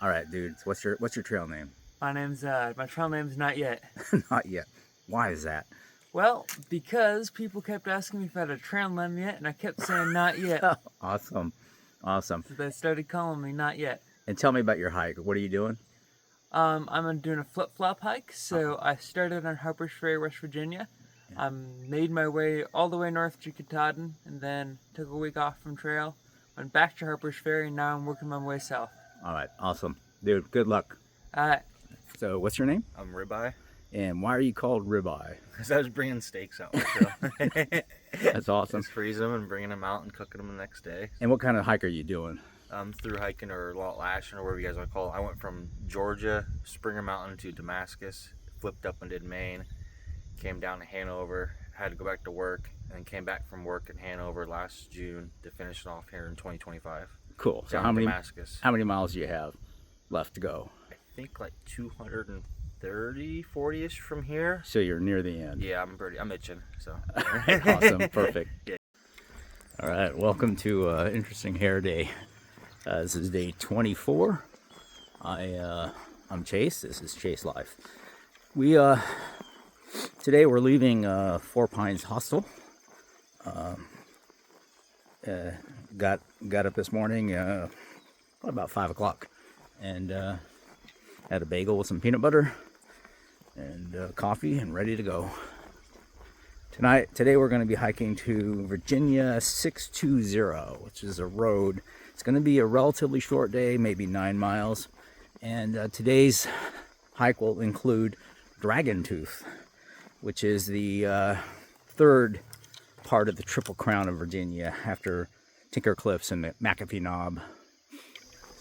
All right, dude. What's your trail name? My trail name's Not Yet. Not yet. Why is that? Well, because people kept asking me if I had a trail name yet, and I kept saying Not Yet. Awesome. So they started calling me Not Yet. And tell me about your hike. What are you doing? I'm doing a flip-flop hike. So I started on Harper's Ferry, West Virginia. I made my way all the way north to Katahdin, and then took a week off from trail. Went back to Harper's Ferry, and now I'm working my way south. All right, awesome, dude. Good luck. So, what's your name? I'm Ribeye. And why are you called Ribeye? Because I was bringing steaks out. So. That's awesome. Just freeze them and bringing them out and cooking them the next day. And what kind of hike are you doing? Through hiking or Appalachian or whatever you guys want to call it. I went from Georgia, Springer Mountain to Damascus, flipped up and did Maine, came down to Hanover, had to go back to work, and then came back from work in Hanover last June to finish it off here in 2025. Cool. So how many miles do you have left to go? I think like 230, 40-ish from here. So you're near the end. Yeah, I'm itching. So awesome, perfect. Yeah. All right, welcome to Interesting Hair Day. This is day 24. I'm Chase. This is Chase Life. Today we're leaving Pines Hostel. Got up this morning about 5 o'clock and had a bagel with some peanut butter and coffee and ready to go. Today we're going to be hiking to Virginia 620, which is a road. It's going to be a relatively short day, maybe 9 miles. And today's hike will include Dragon Tooth, which is the third part of the Triple Crowm of Virginia after Tinker Cliffs and McAfee Knob.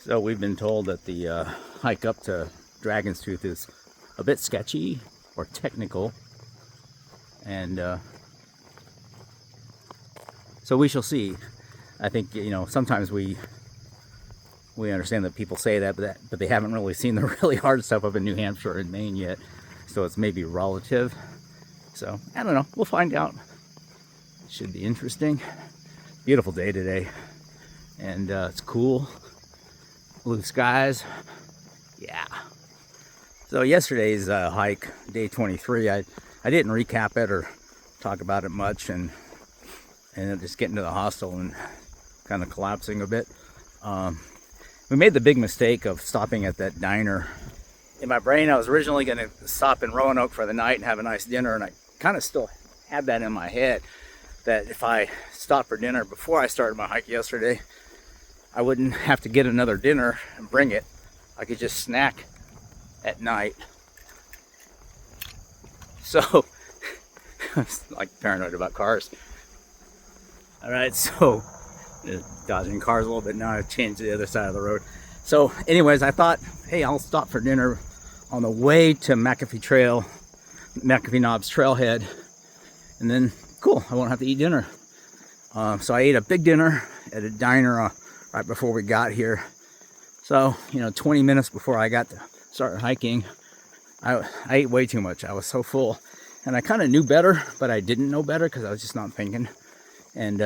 So we've been told that the hike up to Dragon's Tooth is a bit sketchy or technical. And so we shall see. I think, sometimes we understand that people say that, but they haven't really seen the really hard stuff up in New Hampshire and Maine yet. So it's maybe relative. So I don't know. We'll find out. It should be interesting. Beautiful day today, and it's cool. Blue skies. Yeah. So yesterday's hike, day 23, I didn't recap it or talk about it much, and just getting to the hostel and kind of collapsing a bit. We made the big mistake of stopping at that diner. In my brain, I was originally going to stop in Roanoke for the night and have a nice dinner, and I kind of still had that in my head, that if I stopped for dinner before I started my hike yesterday, I wouldn't have to get another dinner and bring it. I could just snack at night. So, I was like paranoid about cars. All right, so dodging cars a little bit now. I've changed to the other side of the road. So anyways, I thought, hey, I'll stop for dinner on the way to McAfee Knob's trailhead, and then cool, I won't have to eat dinner. So I ate a big dinner at a diner right before we got here. So 20 minutes before I got to start hiking, I ate way too much. I was so full, and I kind of knew better, but I didn't know better because I was just not thinking. And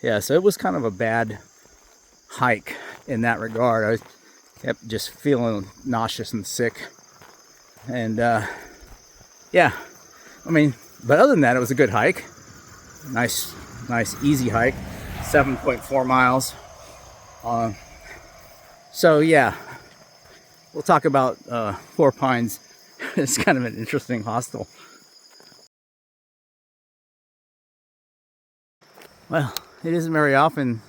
yeah, so it was kind of a bad hike in that regard. I kept just feeling nauseous and sick. And yeah, I mean, but other than that, it was a good hike. Nice easy hike, 7.4 miles. So yeah, we'll talk about Four Pines. It's kind of an interesting hostel. Well, it isn't very often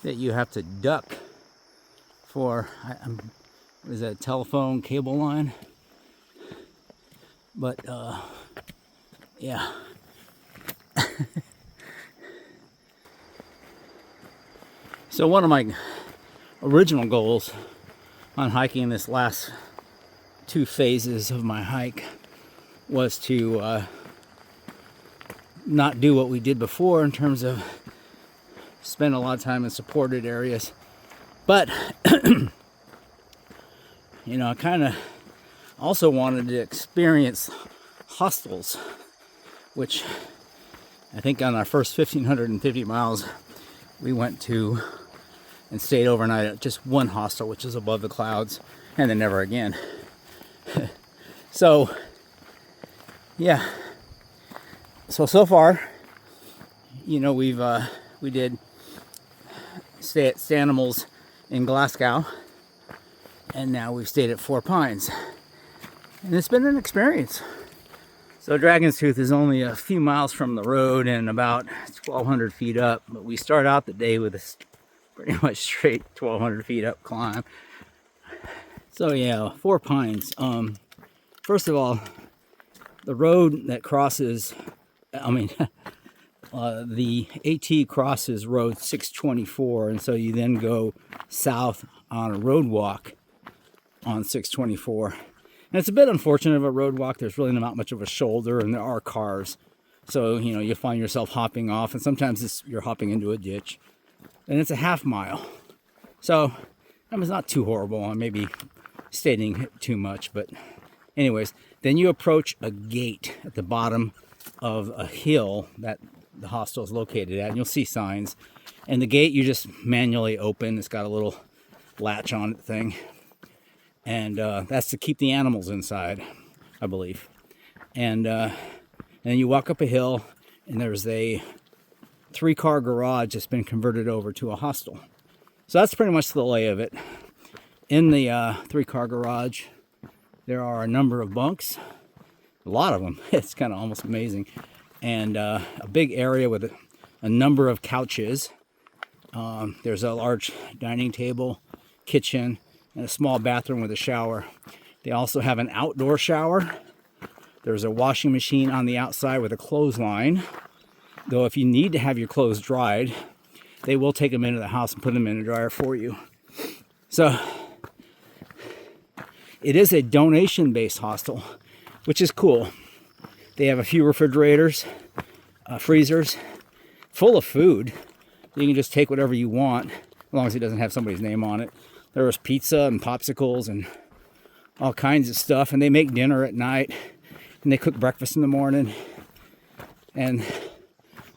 that you have to duck for what is that, a telephone cable line? But yeah. So one of my original goals on hiking this last 2 phases of my hike was to not do what we did before in terms of spend a lot of time in supported areas, but I kind of also wanted to experience hostels, which I think on our first 1,550 miles we went to and stayed overnight at just one hostel, which is above the clouds, and then never again. So, yeah. So far, you know, we did stay at Stanimals in Glasgow, and now we've stayed at Four Pines, and it's been an experience. So Dragon's Tooth is only a few miles from the road and about 1,200 feet up, but we start out the day with a pretty much straight 1,200 feet up climb. So yeah, Four Pines. First of all, the road that crosses, the AT crosses Road 624, and so you then go south on a road walk on 624. And it's a bit unfortunate of a road walk. There's really not much of a shoulder, and there are cars. So, you know, you find yourself hopping off, and sometimes you're hopping into a ditch. And it's a half mile. So, that was not too horrible. I may be stating too much, but anyways. Then you approach a gate at the bottom of a hill that the hostel is located at, and you'll see signs. And the gate you just manually open. It's got a little latch on it thing. And that's to keep the animals inside, I believe. And then you walk up a hill, and there's a 3-car garage that's been converted over to a hostel. So that's pretty much the lay of it. In the 3-car garage, there are a number of bunks, a lot of them. It's kind of almost amazing. And a big area with a number of couches. There's a large dining table, kitchen, and a small bathroom with a shower. They also have an outdoor shower. There's a washing machine on the outside with a clothesline. Though if you need to have your clothes dried, they will take them into the house and put them in a dryer for you. So it is a donation-based hostel, which is cool. They have a few refrigerators, freezers, full of food. You can just take whatever you want, as long as it doesn't have somebody's name on it. There was pizza and popsicles and all kinds of stuff. And they make dinner at night. And they cook breakfast in the morning. And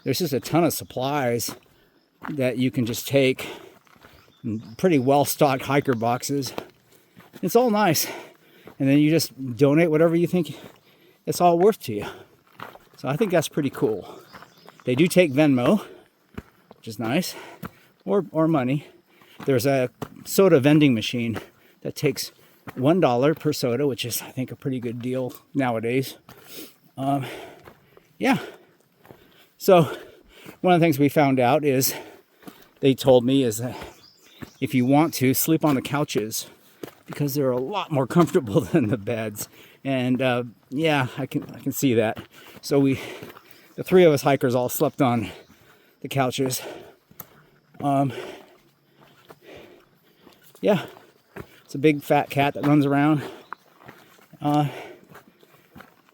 there's just a ton of supplies that you can just take. And pretty well-stocked hiker boxes. It's all nice. And then you just donate whatever you think it's all worth to you. So I think that's pretty cool. They do take Venmo, which is nice. Or money. There's a soda vending machine that takes $1 per soda, which is, I think, a pretty good deal nowadays. Yeah. So one of the things we found out is, they told me, is that if you want to, sleep on the couches because they're a lot more comfortable than the beds. And yeah, I can see that. So the 3 of us hikers all slept on the couches. Yeah, it's a big fat cat that runs around. And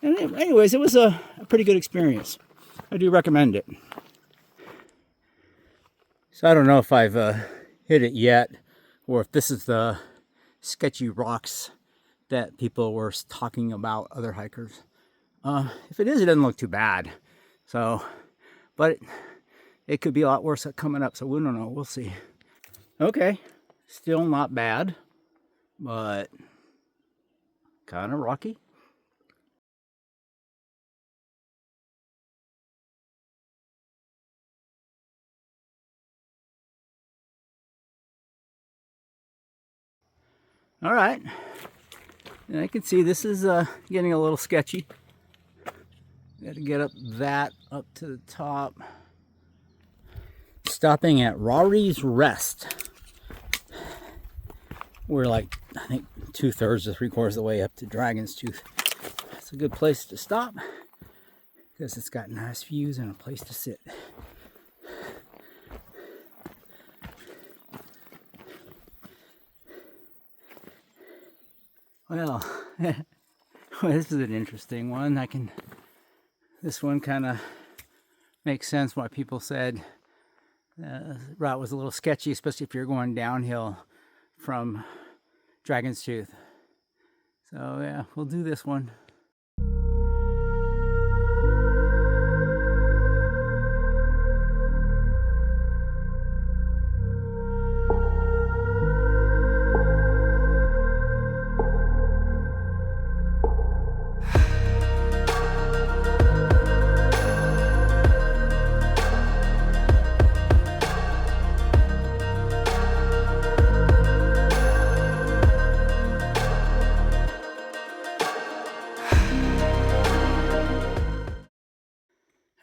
anyways, it was a pretty good experience. I do recommend it. So I don't know if I've hit it yet, or if this is the sketchy rocks that people were talking about, other hikers. If it is, it doesn't look too bad. So, but it could be a lot worse coming up, so we don't know. We'll see. Okay. Still not bad, but kind of rocky. All right, and I can see this is getting a little sketchy. Got to get up to the top. Stopping at Rory's Rest. We're like, I think, 2/3 to 3/4 of the way up to Dragon's Tooth. It's a good place to stop because it's got nice views and a place to sit. Well, this is an interesting one. This one kind of makes sense why people said the route was a little sketchy, especially if you're going downhill from Dragon's Tooth. So yeah, we'll do this one.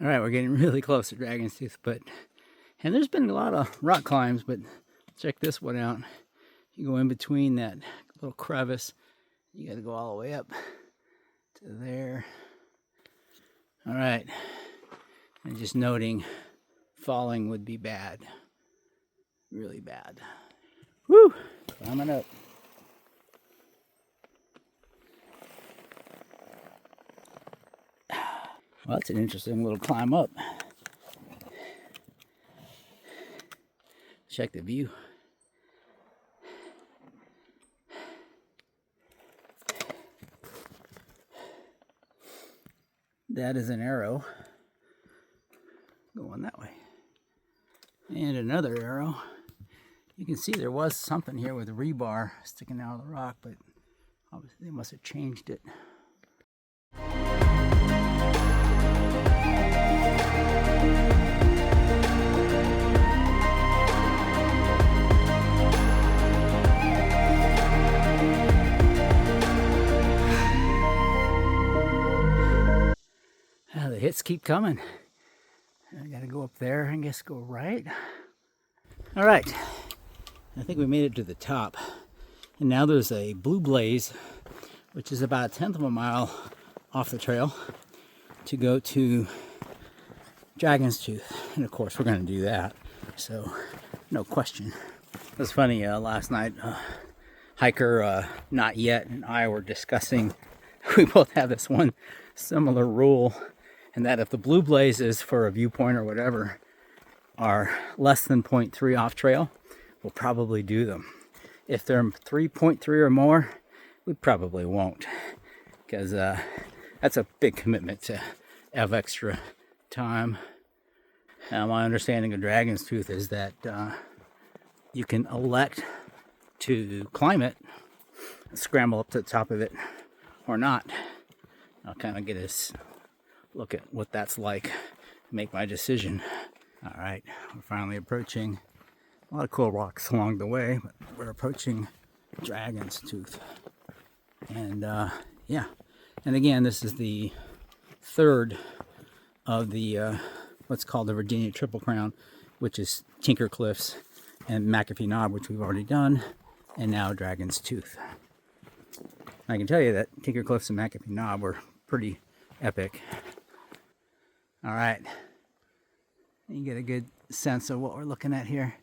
All right, we're getting really close to Dragon's Tooth, and there's been a lot of rock climbs, but check this one out. You go in between that little crevice, you got to go all the way up to there. All right, and just noting, falling would be bad, really bad. Woo, climbing up. Well, that's an interesting little climb up. Check the view. That is an arrow going that way. And another arrow. You can see there was something here with rebar sticking out of the rock, but obviously they must have changed it. The hits keep coming. I gotta go up there, I guess go right. All right, I think we made it to the top. And now there's a blue blaze, which is about 1/10 of a mile off the trail to go to Dragon's Tooth. And of course, we're gonna do that. So, no question. It was funny, last night, hiker Not Yet and I were discussing, we both have this one similar rule, and that if the blue blazes for a viewpoint or whatever are less than 0.3 off trail, we'll probably do them. If they're 3.3 or more, we probably won't, because that's a big commitment to have extra time. Now, my understanding of Dragon's Tooth is that you can elect to climb it, scramble up to the top of it, or not. I'll kind of get a look at what that's like, make my decision. All right, we're finally approaching a lot of cool rocks along the way, but we're approaching Dragon's Tooth. And yeah, and again, this is the third of the what's called the Virginia Triple Crowm, which is Tinker Cliffs and McAfee Knob, which we've already done, and now Dragon's Tooth. I can tell you that Tinker Cliffs and McAfee Knob were pretty epic. All right, you get a good sense of what we're looking at here,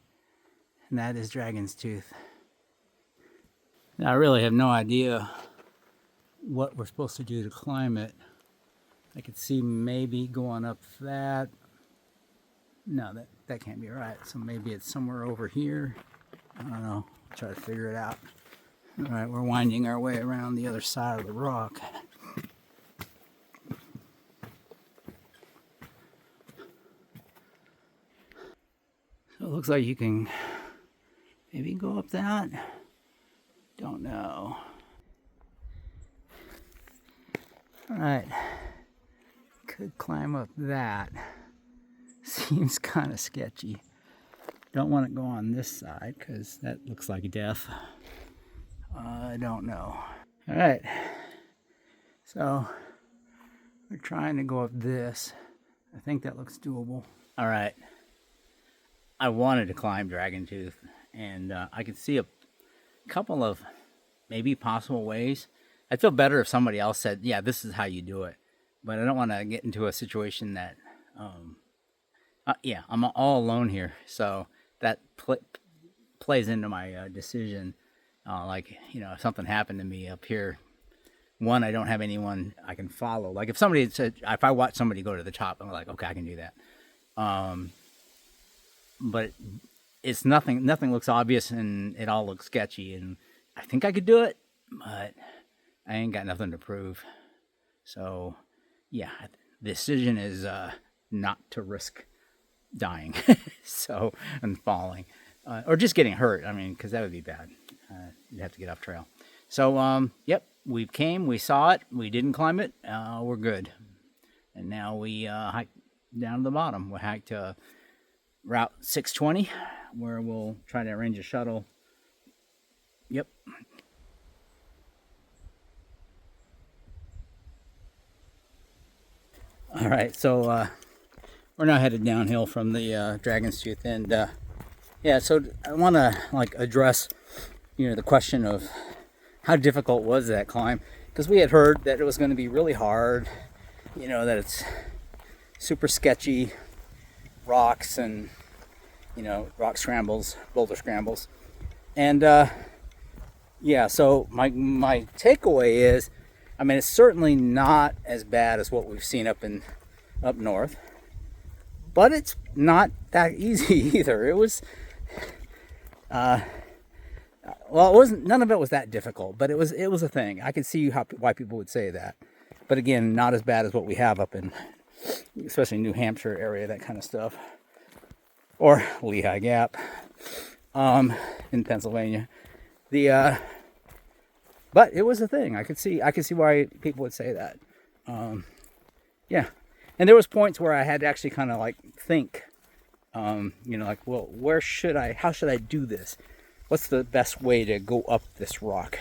and that is Dragon's Tooth. Now, I really have no idea what we're supposed to do to climb it. I could see maybe going up that. No, that can't be right. So maybe it's somewhere over here. I don't know. Try to figure it out. All right, we're winding our way around the other side of the rock. So it looks like you can maybe go up that. Don't know. All right. Could climb up that. Seems kind of sketchy. Don't want to go on this side because that looks like death. I don't know. All right. So we're trying to go up this. I think that looks doable. All right. I wanted to climb Dragon Tooth, and I could see a couple of maybe possible ways. I'd feel better if somebody else said, yeah, this is how you do it. But I don't want to get into a situation that, yeah, I'm all alone here. So that plays into my decision. Like, you know, if something happened to me up here, one, I don't have anyone I can follow. Like if somebody said, if I watch somebody go to the top, I'm like, okay, I can do that. But it's nothing looks obvious, and it all looks sketchy, and I think I could do it, but I ain't got nothing to prove. So yeah, the decision is not to risk dying so and falling or just getting hurt. I mean, because that would be bad. You'd have to get off trail. So yep, we saw it, we didn't climb it, we're good. And now we hike down to the bottom. We hiked Route 620, where we'll try to arrange a shuttle. Yep. All right, so we're now headed downhill from the Dragon's Tooth, and yeah, so I want to like address, the question of how difficult was that climb, because we had heard that it was going to be really hard, that it's super sketchy, rocks and rock scrambles, boulder scrambles, and yeah. So my takeaway is, I mean, it's certainly not as bad as what we've seen up north, but it's not that easy either. It was, well, it wasn't. None of it was that difficult, but it was a thing. I can see why people would say that, but again, not as bad as what we have up in, especially New Hampshire area, that kind of stuff, or Lehigh Gap, in Pennsylvania. But it was a thing. I could see why people would say that. Yeah. And there was points where I had to actually kind of like think, like, well, how should I do this? What's the best way to go up this rock?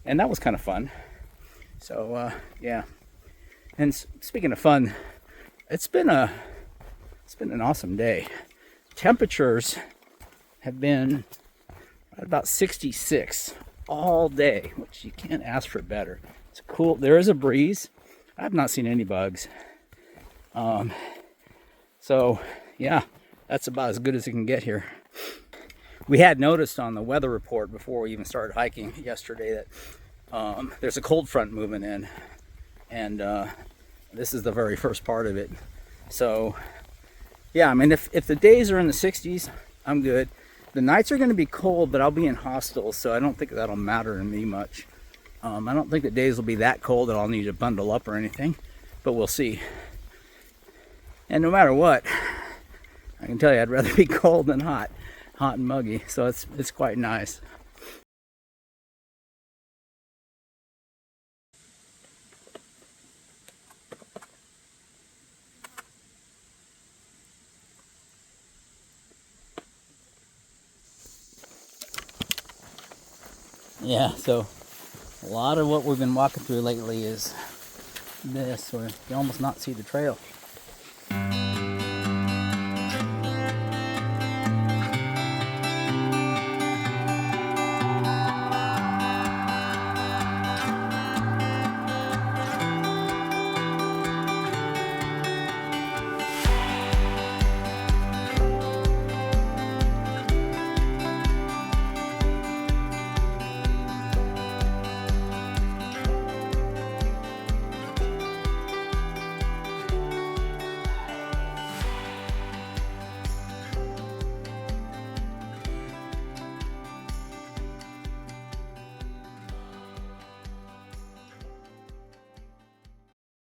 And that was kind of fun. So, yeah. And speaking of fun, it's been an awesome day. Temperatures have been about 66 all day, which you can't ask for better. It's cool. There is a breeze. I've not seen any bugs. So yeah, that's about as good as it can get here. We had noticed on the weather report before we even started hiking yesterday that there's a cold front moving in, and this is the very first part of it. So yeah, I mean, if the days are in the 60s, I'm good. The nights are going to be cold, but I'll be in hostels, so I don't think that'll matter to me much. I don't think the days will be that cold that I'll need to bundle up or anything, but we'll see. And no matter what, I can tell you I'd rather be cold than hot and muggy, so it's quite nice. Yeah, so a lot of what we've been walking through lately is this, where you almost not see the trail.